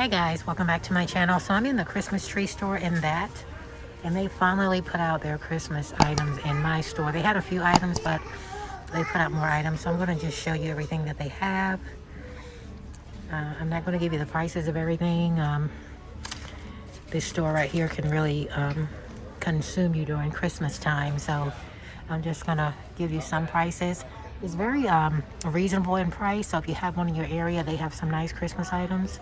Hey guys, welcome back to my channel. So I'm in the Christmas tree store and they finally put out their Christmas items in my store. They had a few items, but they put out more items. So I'm going to just show you everything that they have. I'm not going to give you the prices of everything. This store right here can really consume you during Christmas time. So I'm just going to give you some prices. It's very reasonable in price. So if you have one in your area, they have some nice Christmas items.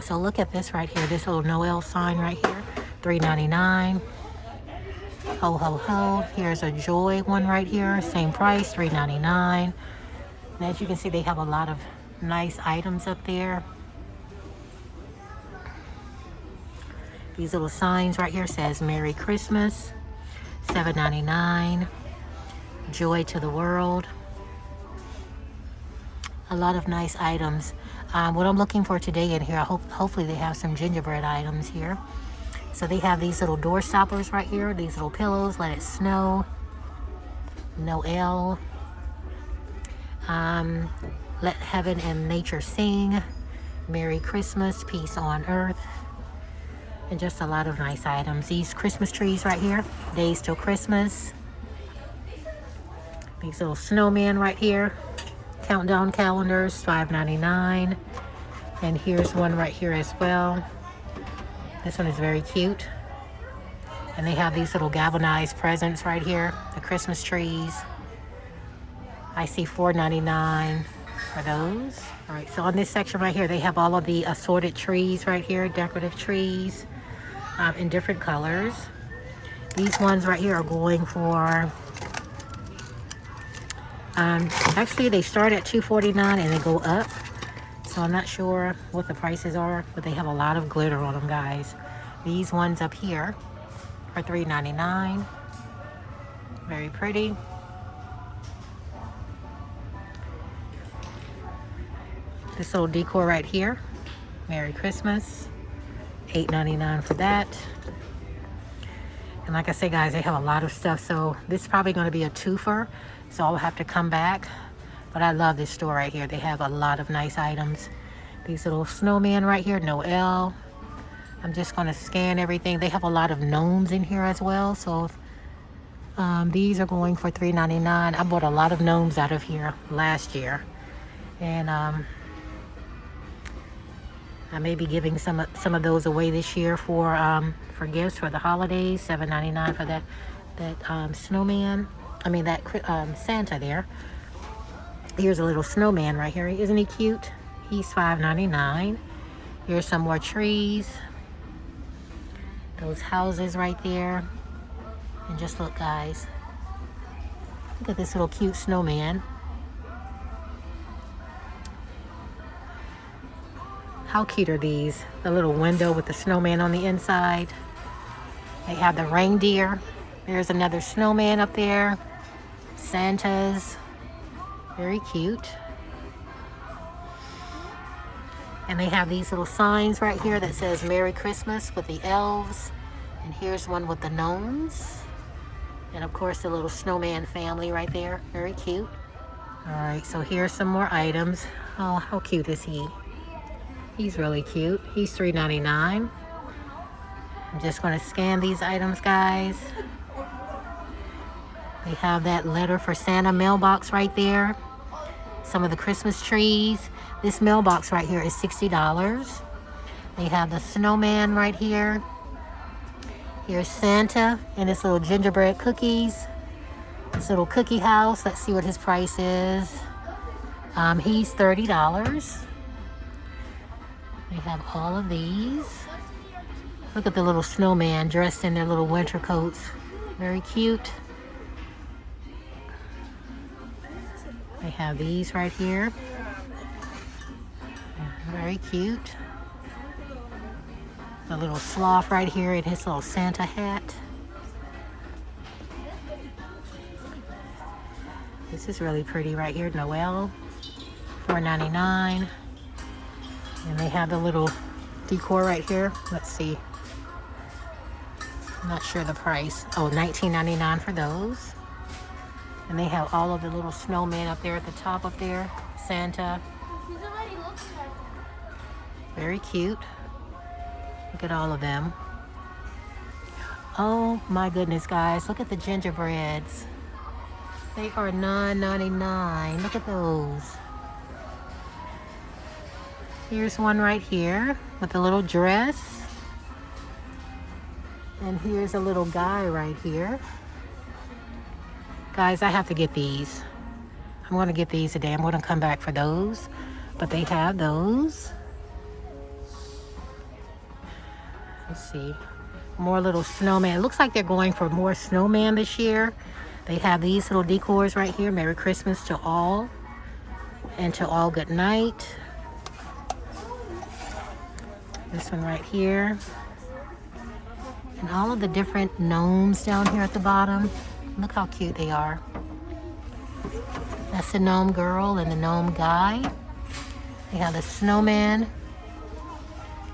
So look at this right here, this little Noel sign right here, $3.99. Ho, ho, ho. Here's a Joy one right here, same price, $3.99. And as you can see, they have a lot of nice items up there. These little signs right here says Merry Christmas, $7.99. Joy to the world. A lot of nice items. What I'm looking for today in here, hopefully they have some gingerbread items here. So they have these little door stoppers right here, these little pillows, let it snow, Noel, let heaven and nature sing, Merry Christmas, peace on earth, and just a lot of nice items. These Christmas trees right here, days till Christmas. These little snowmen right here. Countdown calendars, $5.99. And here's one right here as well. This one is very cute. And they have these little galvanized presents right here, the Christmas trees. I see $4.99 for those. All right, so on this section right here, they have all of the assorted trees right here, decorative trees in different colors. These ones right here are going for actually they start at $2.49 and they go up, so I'm not sure what the prices are, but they have a lot of glitter on them, guys. These ones up here are $3.99. Very pretty. This little decor right here, Merry Christmas, $8.99 for that. And like I said, guys, they have a lot of stuff, so this is probably going to be a twofer, so I'll have to come back. But I love this store right here. They have a lot of nice items. These little snowmen right here, Noel. I'm just going to scan everything. They have a lot of gnomes in here as well, so these are going for $3.99. I bought a lot of gnomes out of here last year, and I may be giving some of those away this year for gifts for the holidays. $7.99 for that snowman. I mean that Santa there. Here's a little snowman right here. Isn't he cute? He's $5.99. Here's some more trees. Those houses right there. And just look, guys. Look at this little cute snowman. How cute are these? The little window with the snowman on the inside. They have the reindeer. There's another snowman up there. Santas. Very cute. And they have these little signs right here that says Merry Christmas with the elves. And here's one with the gnomes. And of course the little snowman family right there. Very cute. Alright, so here's some more items. Oh, how cute is he? He's really cute. He's $3.99. I'm just going to scan these items, guys. They have that letter for Santa mailbox right there. Some of the Christmas trees. This mailbox right here is $60. They have the snowman right here. Here's Santa and his little gingerbread cookies. This little cookie house. Let's see what his price is. He's $30. They have all of these. Look at the little snowman dressed in their little winter coats. Very cute. They have these right here. Very cute. The little sloth right here in his little Santa hat. This is really pretty right here. Noel, $4.99. And they have the little decor right here. Let's see. I'm not sure the price. Oh, $19.99 for those. And they have all of the little snowmen up there at the top up there. Santa. Very cute. Look at all of them. Oh my goodness, guys. Look at the gingerbreads. They are $9.99. Look at those. Here's one right here with a little dress. And here's a little guy right here. Guys, I have to get these. I'm going to get these today. I'm going to come back for those. But they have those. Let's see. More little snowman. It looks like they're going for more snowman this year. They have these little decors right here. Merry Christmas to all. And to all good night. This one right here. And all of the different gnomes down here at the bottom. Look how cute they are. That's the gnome girl and the gnome guy. They have the snowman.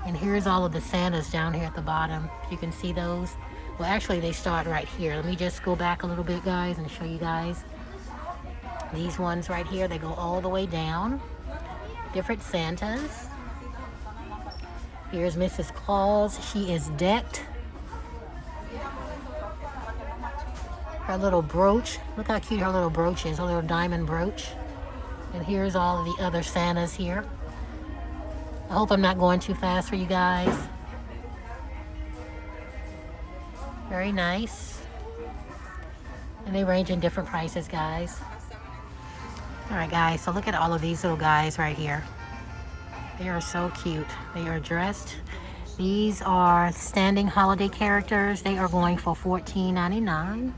And here's all of the Santas down here at the bottom. You can see those. Well, actually, they start right here. Let me just go back a little bit, guys, and show you guys. These ones right here, they go all the way down. Different Santas. Here's Mrs. Claus. She is decked. Her little brooch. Look how cute her little brooch is. Her little diamond brooch. And here's all of the other Santas here. I hope I'm not going too fast for you guys. Very nice. And they range in different prices, guys. Alright, guys, so look at all of these little guys right here. They are so cute. They are dressed. These are standing holiday characters. They are going for $14.99.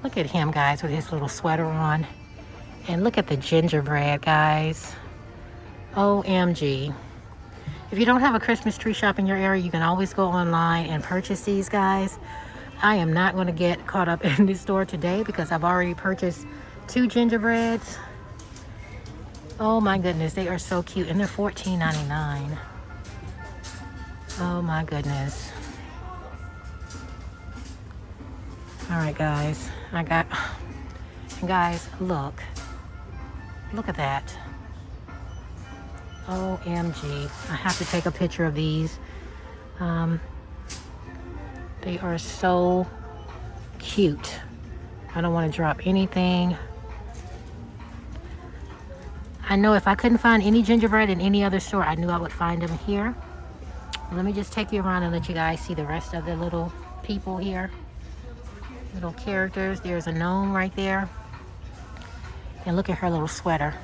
Look at him, guys, with his little sweater on. And look at the gingerbread, guys. OMG. If you don't have a Christmas tree shop in your area, you can always go online and purchase these, guys. I am not going to get caught up in this store today because I've already purchased 2 gingerbreads. Oh my goodness, they are so cute. And they're $14.99. Oh my goodness. Alright, guys. Guys, look. Look at that. OMG. I have to take a picture of these. They are so cute. I don't want to drop anything. I know if I couldn't find any gingerbread in any other store, I knew I would find them here. Let me just take you around and let you guys see the rest of the little people here. Little characters. There's a gnome right there. And look at her little sweater.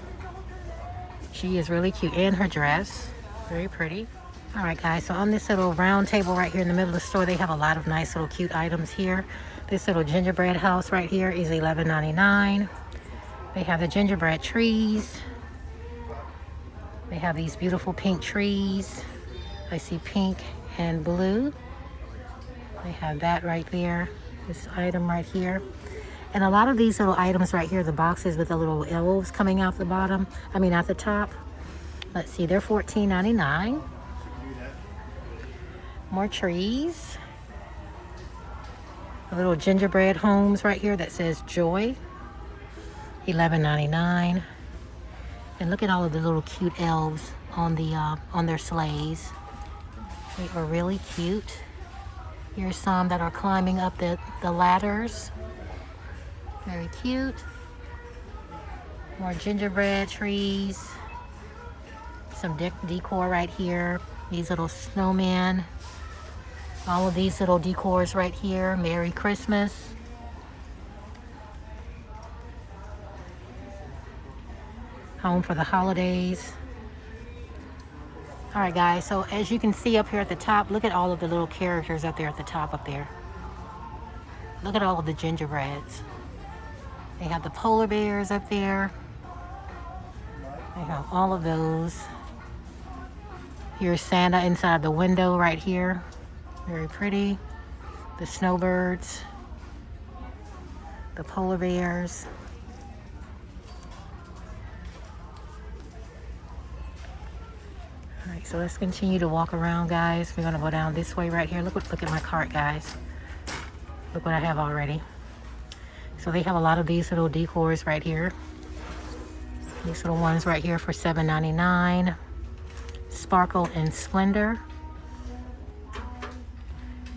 She is really cute. And her dress. Very pretty. Alright, guys. So on this little round table right here in the middle of the store, they have a lot of nice little cute items here. This little gingerbread house right here is $11.99. They have the gingerbread trees. They have these beautiful pink trees. I see pink and blue. They have that right there. This item right here. And a lot of these little items right here, the boxes with the little elves coming out the bottom. I mean, at the top. Let's see, they're $14.99. More trees. A little gingerbread homes right here that says Joy. $11.99. And look at all of the little cute elves on their sleighs. They are really cute. Here's some that are climbing up the ladders. Very cute. More gingerbread trees. Some decor right here. These little snowmen. All of these little decors right here. Merry Christmas. Home for the holidays. All right, guys, so as you can see up here at the top, look at all of the little characters up there at the top up there. Look at all of the gingerbreads. They have the polar bears up there. They have all of those. Here's Santa inside the window right here. Very pretty. The snowbirds. The polar bears. Alright, so let's continue to walk around, guys. We're going to go down this way right here. Look at my cart, guys. Look what I have already. So they have a lot of these little decors right here. These little ones right here for $7.99. Sparkle and Splendor.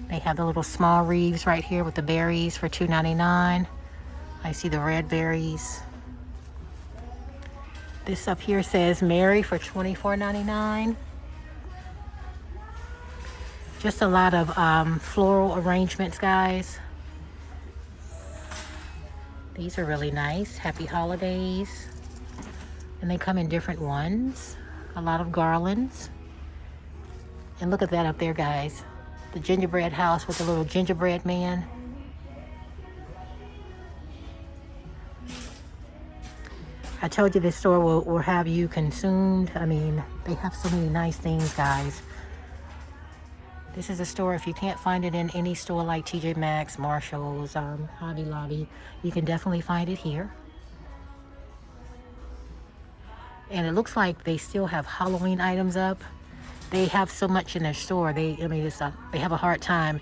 They have the little small wreaths right here with the berries for $2.99. I see the red berries. This up here says Mary for $24.99. Just a lot of floral arrangements, guys. These are really nice. Happy holidays. And they come in different ones. A lot of garlands. And look at that up there, guys. The gingerbread house with the little gingerbread man. I told you this store will have you consumed. I mean, they have so many nice things, guys. This is a store, if you can't find it in any store like TJ Maxx, Marshalls, Hobby Lobby, you can definitely find it here. And it looks like they still have Halloween items up. They have so much in their store. They have a hard time,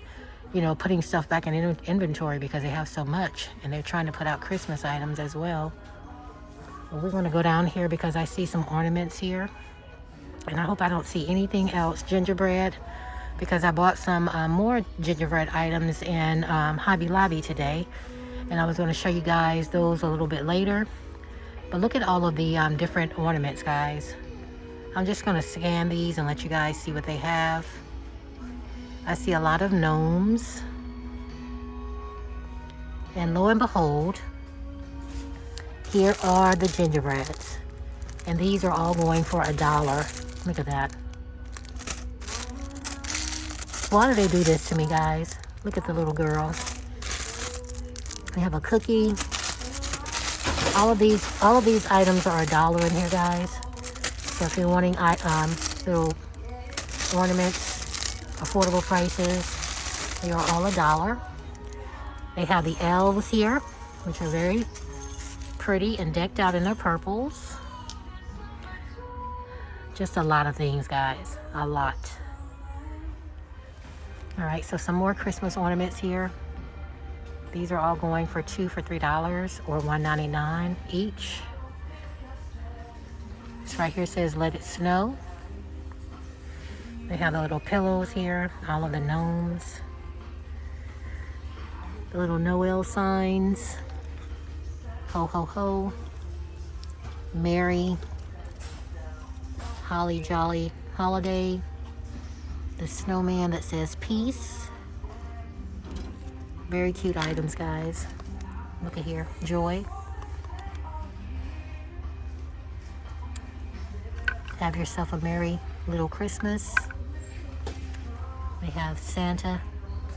you know, putting stuff back in inventory because they have so much. And they're trying to put out Christmas items as well. But we're going to go down here because I see some ornaments here. And I hope I don't see anything else gingerbread, because I bought some more gingerbread items in Hobby Lobby today. And I was going to show you guys those a little bit later. But look at all of the different ornaments, guys. I'm just going to scan these and let you guys see what they have. I see a lot of gnomes. And lo and behold, here are the gingerbreads. And these are all going for $1. Look at that. Why do they do this to me, guys? Look at the little girl. They have a cookie. All of these items are $1 in here, guys. So if you're wanting little ornaments, affordable prices, they are all $1. They have the elves here, which are very pretty and decked out in their purples. Just a lot of things, guys. A lot. All right, so some more Christmas ornaments here. These are all going for $2 for $3 or $1.99 each. This right here says Let It Snow. They have the little pillows here, all of the gnomes. The little Noel signs. Ho, ho, ho. Merry. Holly Jolly Holiday. The snowman that says peace. Very cute items, guys. Look at here. Joy. Have yourself a merry little Christmas. They have Santa,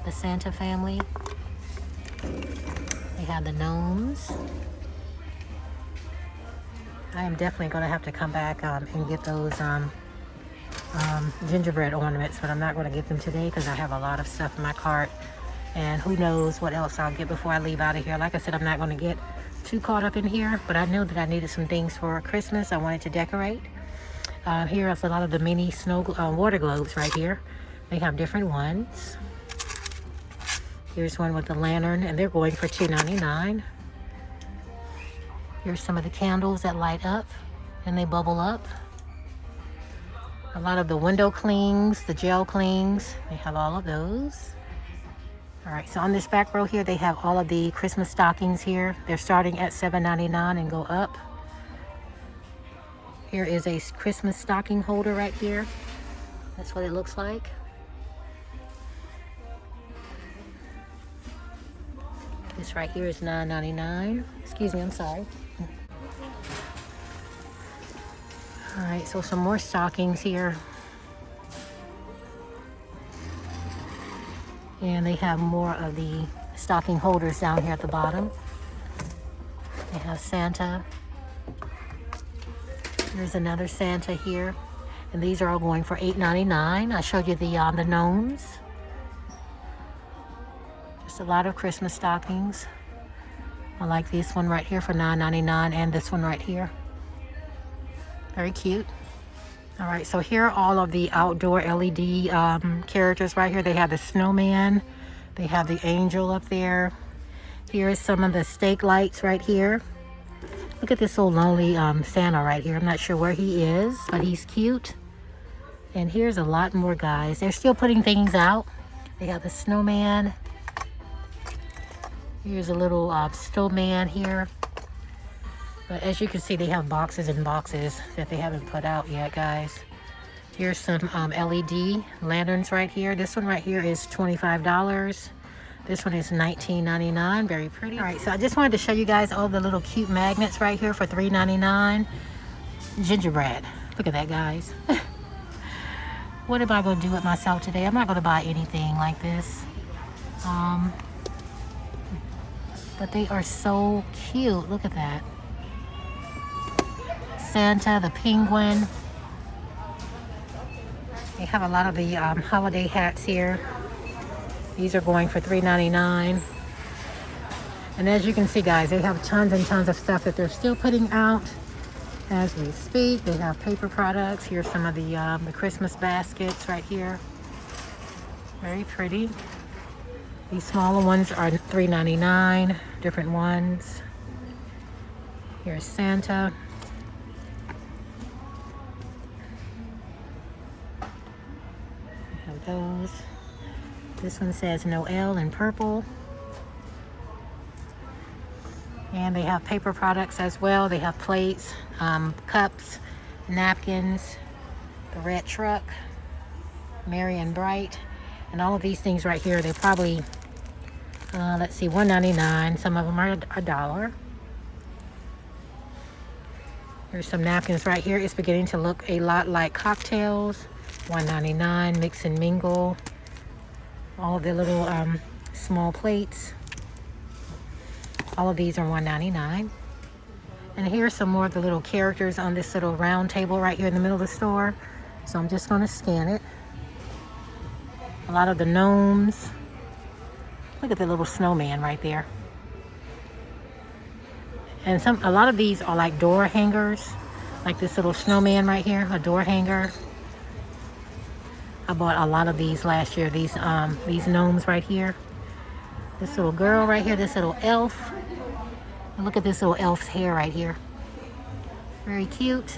the Santa family. They have the gnomes. I am definitely going to have to come back and get those gingerbread ornaments, but I'm not going to get them today because I have a lot of stuff in my cart. And who knows what else I'll get before I leave out of here. Like I said, I'm not going to get too caught up in here, but I knew that I needed some things for Christmas. I wanted to decorate. Here is a lot of the mini snow water globes right here. They have different ones. Here's one with the lantern, and they're going for $2.99. Here's some of the candles that light up and they bubble up. A lot of the window clings, the gel clings, they have all of those. All right, so on this back row here, they have all of the Christmas stockings here. They're starting at $7.99 and go up. Here is a Christmas stocking holder right here. That's what it looks like. This right here is $9.99. Excuse me, I'm sorry. All right, so some more stockings here. And they have more of the stocking holders down here at the bottom. They have Santa. There's another Santa here. And these are all going for $8.99. I showed you the gnomes. Just a lot of Christmas stockings. I like this one right here for $9.99 and this one right here. Very cute. All right, so here are all of the outdoor LED characters right here. They have the snowman. They have the angel up there. Here's some of the stake lights right here. Look at this little lonely Santa right here. I'm not sure where he is, but he's cute. And here's a lot more, guys. They're still putting things out. They got the snowman. Here's a little snowman here. But as you can see, they have boxes and boxes that they haven't put out yet, guys. Here's some LED lanterns right here. This one right here is $25. This one is $19.99. Very pretty. All right, so I just wanted to show you guys all the little cute magnets right here for $3.99. Gingerbread. Look at that, guys. What am I going to do with myself today? I'm not going to buy anything like this. But they are so cute. Look at that. Santa, the penguin. They have a lot of the holiday hats here. These are going for $3.99. And as you can see, guys, they have tons and tons of stuff that they're still putting out as we speak. They have paper products. Here's some of the Christmas baskets right here. Very pretty. These smaller ones are $3.99. Different ones. Here's Santa. We have those. This one says Noel in purple. And they have paper products as well. They have plates, cups, napkins, the red truck, Merry and Bright. And all of these things right here, they're probably, let's see, $1.99. Some of them are $1. There's some napkins right here. It's beginning to look a lot like cocktails. $1.99, mix and mingle. All of the little small plates. All of these are $1.99. And here's some more of the little characters on this little round table right here in the middle of the store. So I'm just going to scan it. A lot of the gnomes. Look at the little snowman right there. And a lot of these are like door hangers. Like this little snowman right here, a door hanger. I bought a lot of these last year, these gnomes right here. This little girl right here, this little elf. And look at this little elf's hair right here. Very cute.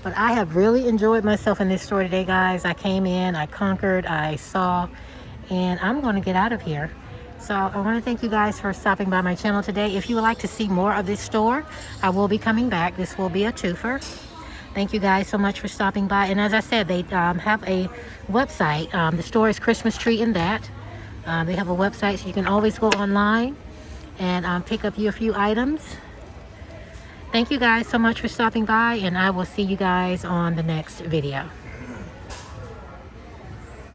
But I have really enjoyed myself in this store today, guys. I came in, I conquered, I saw, and I'm going to get out of here. So I want to thank you guys for stopping by my channel today. If you would like to see more of this store, I will be coming back. This will be a twofer. Thank you guys so much for stopping by. And as I said, they have a website. The store is Christmas Tree in that. They have a website, so you can always go online and pick up you a few items. Thank you guys so much for stopping by, and I will see you guys on the next video.